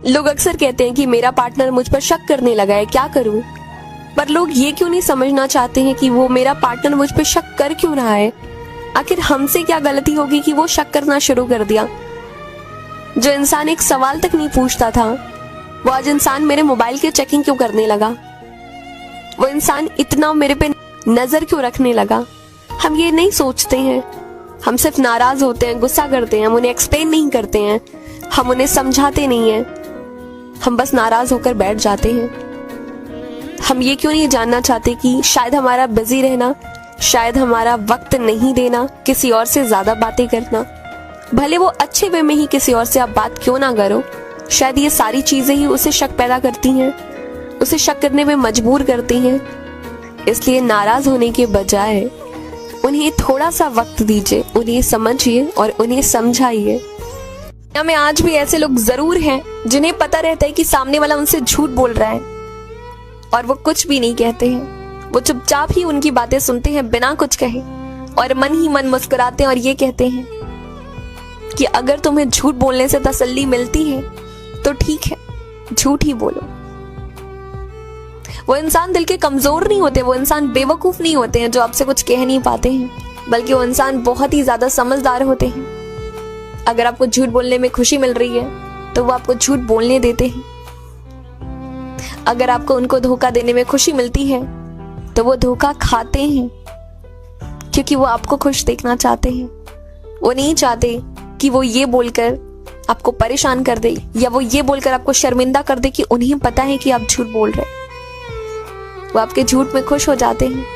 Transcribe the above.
लोग अक्सर कहते हैं कि मेरा पार्टनर मुझ पर शक करने लगा है, क्या करूं? पर लोग ये क्यों नहीं समझना चाहते हैं कि वो मेरा पार्टनर मुझ पर शक कर क्यों रहा है? आखिर हमसे क्या गलती होगी कि वो शक करना शुरू कर दिया? जो इंसान एक सवाल तक नहीं पूछता था, वो आज इंसान मेरे मोबाइल की चेकिंग क्यों करने लगा? वो इंसान इतना मेरे पे नजर क्यों रखने लगा? हम ये नहीं सोचते हैं। हम सिर्फ नाराज होते हैं, गुस्सा करते हैं, हम उन्हें एक्सप्लेन नहीं करते हैं, हम उन्हें समझाते नहीं हैं, हम बस नाराज होकर बैठ जाते हैं। हम ये क्यों नहीं जानना चाहते कि शायद हमारा बिजी रहना, शायद हमारा वक्त नहीं देना, किसी और से ज्यादा बातें करना, भले वो अच्छे वे में ही किसी और से आप बात क्यों ना करो, शायद ये सारी चीजें ही उसे शक पैदा करती हैं, उसे शक करने में मजबूर करती हैं। इसलिए नाराज होने के बजाय उन्हें थोड़ा सा वक्त दीजिए, उन्हें समझिए और उन्हें समझाइए। दुनिया में आज भी ऐसे लोग जरूर हैं जिन्हें पता रहता है कि सामने वाला उनसे झूठ बोल रहा है और वो कुछ भी नहीं कहते हैं। वो चुपचाप ही उनकी बातें सुनते हैं बिना कुछ कहे और मन ही मन मुस्कुराते हैं और ये कहते हैं कि अगर तुम्हें झूठ बोलने से तसल्ली मिलती है तो ठीक है, झूठ ही बोलो। वो इंसान दिल के कमजोर नहीं होते, वो इंसान बेवकूफ नहीं होते हैं जो आपसे कुछ कह नहीं पाते हैं, बल्कि वो इंसान बहुत ही ज्यादा समझदार होते हैं। अगर आपको झूठ बोलने में खुशी मिल रही है तो वो आपको झूठ बोलने देते हैं। अगर आपको उनको धोखा देने में खुशी मिलती है तो वो धोखा खाते हैं, क्योंकि वो आपको खुश देखना चाहते हैं। वो नहीं चाहते कि वो ये बोलकर आपको परेशान कर दे या वो ये बोलकर आपको शर्मिंदा कर दे कि उन्हें पता है कि आप झूठ बोल रहे हैं। वो आपके झूठ में खुश हो जाते हैं।